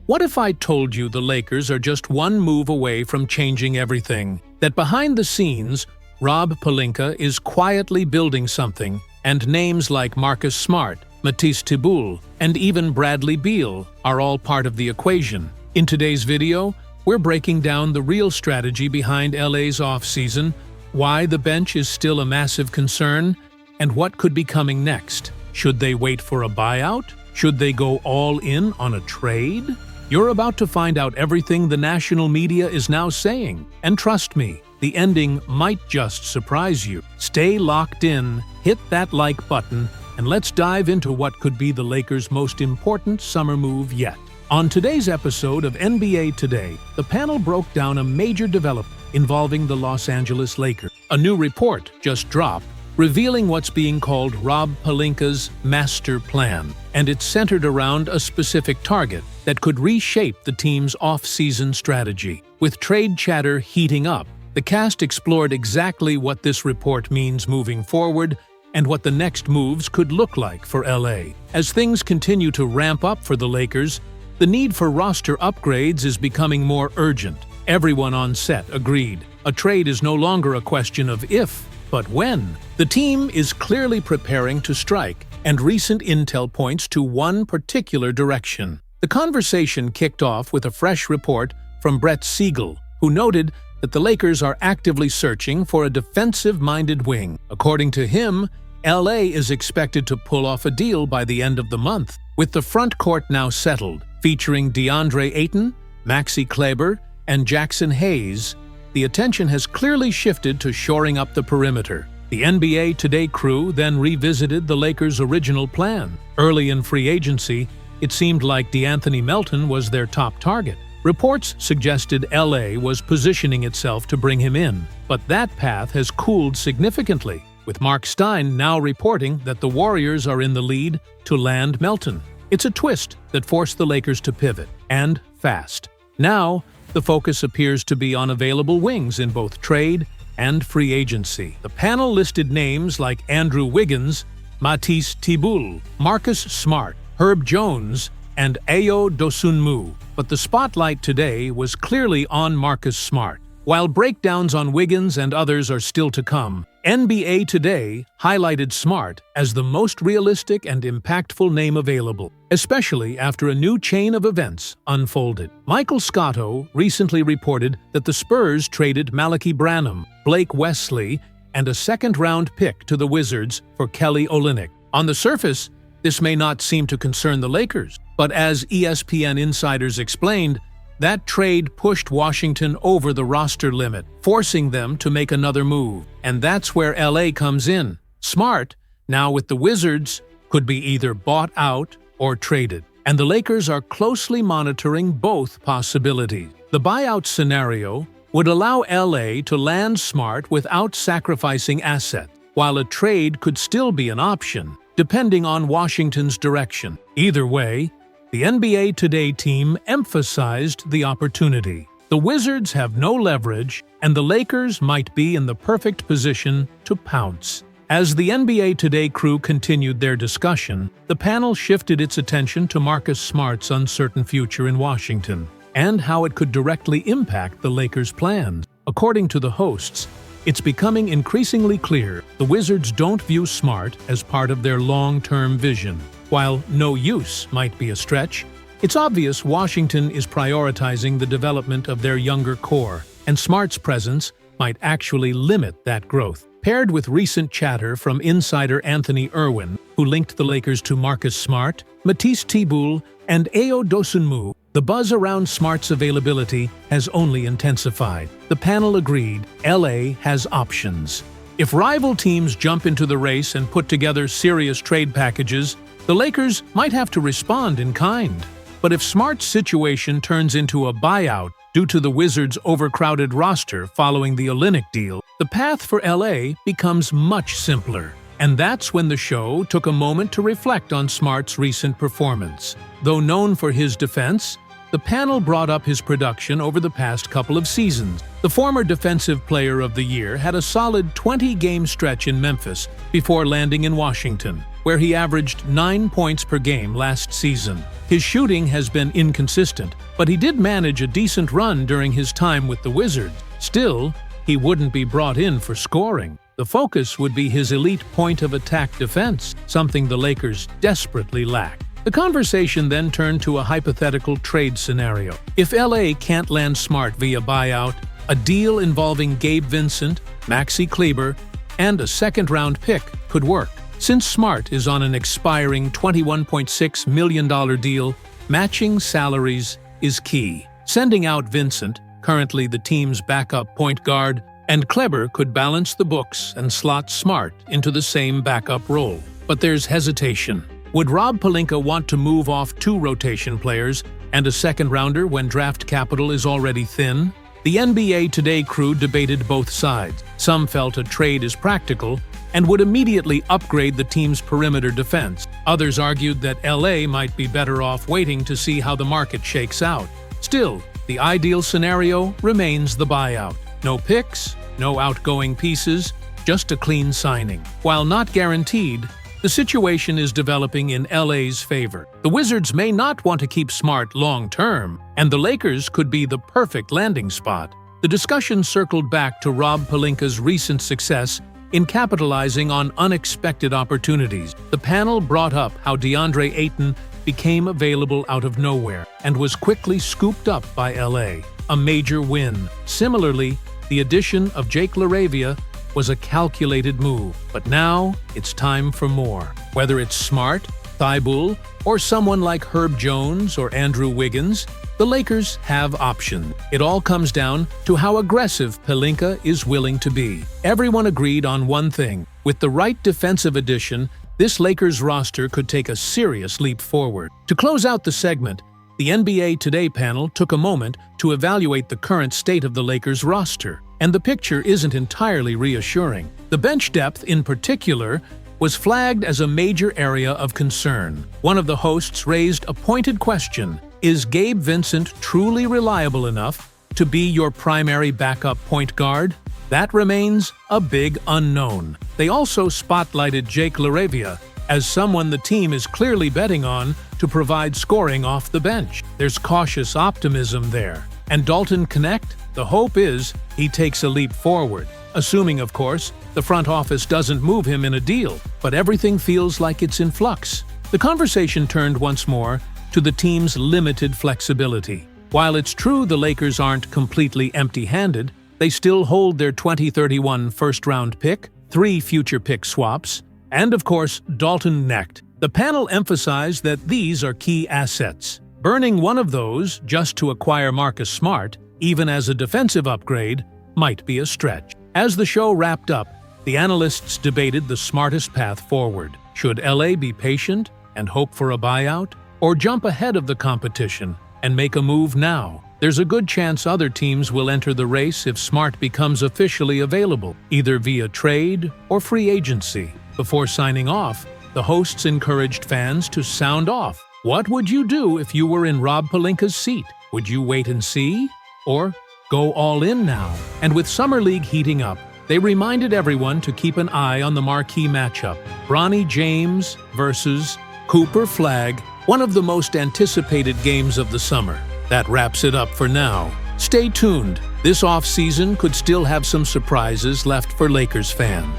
What if I told you the Lakers are just one move away from changing everything? That behind the scenes, Rob Pelinka is quietly building something, and names like Marcus Smart, Matisse Thybulle, and even Bradley Beal are all part of the equation. In today's video, we're breaking down the real strategy behind LA's offseason, why the bench is still a massive concern, and what could be coming next. Should they wait for a buyout? Should they go all in on a trade? You're about to find out everything the national media is now saying. And trust me, the ending might just surprise you. Stay locked in, hit that like button, and let's dive into what could be the Lakers' most important summer move yet. On today's episode of NBA Today, the panel broke down a major development involving the Los Angeles Lakers. A new report just dropped, revealing what's being called Rob Pelinka's master plan, and it's centered around a specific target that could reshape the team's off-season strategy. With trade chatter heating up, the cast explored exactly what this report means moving forward and what the next moves could look like for LA. As things continue to ramp up for the Lakers, the need for roster upgrades is becoming more urgent. Everyone on set agreed. A trade is no longer a question of if, but when. The team is clearly preparing to strike, and recent intel points to one particular direction. The conversation kicked off with a fresh report from Brett Siegel, who noted that the Lakers are actively searching for a defensive-minded wing. According to him, LA is expected to pull off a deal by the end of the month. With the front court now settled, featuring DeAndre Ayton, Maxi Kleber, and Jackson Hayes, the attention has clearly shifted to shoring up the perimeter. The NBA Today crew then revisited the Lakers' original plan. Early in free agency, it seemed like DeAnthony Melton was their top target. Reports suggested LA was positioning itself to bring him in, but that path has cooled significantly, with Mark Stein now reporting that the Warriors are in the lead to land Melton. It's a twist that forced the Lakers to pivot, and fast. Now, the focus appears to be on available wings in both trade and free agency. The panel listed names like Andrew Wiggins, Matisse Thybulle, Marcus Smart, Herb Jones, and Ayo Dosunmu. But the spotlight today was clearly on Marcus Smart. While breakdowns on Wiggins and others are still to come, NBA Today highlighted Smart as the most realistic and impactful name available, especially after a new chain of events unfolded. Michael Scotto recently reported that the Spurs traded Malachy Branham, Blake Wesley, and a second-round pick to the Wizards for Kelly Olynyk. On the surface, this may not seem to concern the Lakers, but as ESPN insiders explained, that trade pushed Washington over the roster limit, forcing them to make another move. And that's where LA comes in. Smart, now with the Wizards, could be either bought out or traded. And the Lakers are closely monitoring both possibilities. The buyout scenario would allow LA to land Smart without sacrificing assets, while a trade could still be an option, depending on Washington's direction. Either way, the NBA Today team emphasized the opportunity. The Wizards have no leverage, and the Lakers might be in the perfect position to pounce. As the NBA Today crew continued their discussion, the panel shifted its attention to Marcus Smart's uncertain future in Washington, and how it could directly impact the Lakers' plans. According to the hosts, it's becoming increasingly clear the Wizards don't view Smart as part of their long-term vision. While no use might be a stretch, it's obvious Washington is prioritizing the development of their younger core, and Smart's presence might actually limit that growth. Paired with recent chatter from insider Anthony Irwin, who linked the Lakers to Marcus Smart, Matisse Thybulle, and Ayo Dosunmu, the buzz around Smart's availability has only intensified. The panel agreed LA has options. If rival teams jump into the race and put together serious trade packages, the Lakers might have to respond in kind. But if Smart's situation turns into a buyout due to the Wizards' overcrowded roster following the Olynyk deal, the path for LA becomes much simpler. And that's when the show took a moment to reflect on Smart's recent performance. Though known for his defense, the panel brought up his production over the past couple of seasons. The former Defensive Player of the Year had a solid 20-game stretch in Memphis before landing in Washington, where he averaged 9 points per game last season. His shooting has been inconsistent, but he did manage a decent run during his time with the Wizards. Still, he wouldn't be brought in for scoring. The focus would be his elite point-of-attack defense, something the Lakers desperately lack. The conversation then turned to a hypothetical trade scenario. If LA can't land Smart via buyout, a deal involving Gabe Vincent, Maxi Kleber, and a second-round pick could work. Since Smart is on an expiring $21.6 million deal, matching salaries is key. Sending out Vincent, currently the team's backup point guard, and Kleber could balance the books and slot Smart into the same backup role. But there's hesitation. Would Rob Pelinka want to move off 2 rotation players and a second-rounder when draft capital is already thin? The NBA Today crew debated both sides. Some felt a trade is practical and would immediately upgrade the team's perimeter defense. Others argued that LA might be better off waiting to see how the market shakes out. Still, the ideal scenario remains the buyout. No picks, no outgoing pieces, just a clean signing. While not guaranteed, the situation is developing in LA's favor. The Wizards may not want to keep Smart long-term, and the Lakers could be the perfect landing spot. The discussion circled back to Rob Pelinka's recent success in capitalizing on unexpected opportunities. The panel brought up how DeAndre Ayton became available out of nowhere and was quickly scooped up by LA, a major win. Similarly, the addition of Jake LaRavia was a calculated move, but now it's time for more. Whether it's Smart, Thibault, or someone like Herb Jones or Andrew Wiggins, the Lakers have options. It all comes down to how aggressive Pelinka is willing to be. Everyone agreed on one thing. With the right defensive addition, this Lakers roster could take a serious leap forward. To close out the segment, the NBA Today panel took a moment to evaluate the current state of the Lakers roster, and the picture isn't entirely reassuring. The bench depth, in particular, was flagged as a major area of concern. One of the hosts raised a pointed question: is Gabe Vincent truly reliable enough to be your primary backup point guard? That remains a big unknown. They also spotlighted Jake LaRavia as someone the team is clearly betting on to provide scoring off the bench. There's cautious optimism there. And Dalton Connect? The hope is he takes a leap forward. Assuming, of course, the front office doesn't move him in a deal, but everything feels like it's in flux. The conversation turned once more to the team's limited flexibility. While it's true the Lakers aren't completely empty-handed, they still hold their 2031 first-round pick, 3 future pick swaps, and of course, Dalton Connect. The panel emphasized that these are key assets. Burning one of those just to acquire Marcus Smart, even as a defensive upgrade, might be a stretch. As the show wrapped up, the analysts debated the smartest path forward. Should LA be patient and hope for a buyout, or jump ahead of the competition and make a move now? There's a good chance other teams will enter the race if Smart becomes officially available, either via trade or free agency. Before signing off, the hosts encouraged fans to sound off. What would you do if you were in Rob Pelinka's seat? Would you wait and see? Or go all in now? And with Summer League heating up, they reminded everyone to keep an eye on the marquee matchup. Bronny James versus Cooper Flagg, one of the most anticipated games of the summer. That wraps it up for now. Stay tuned. This offseason could still have some surprises left for Lakers fans.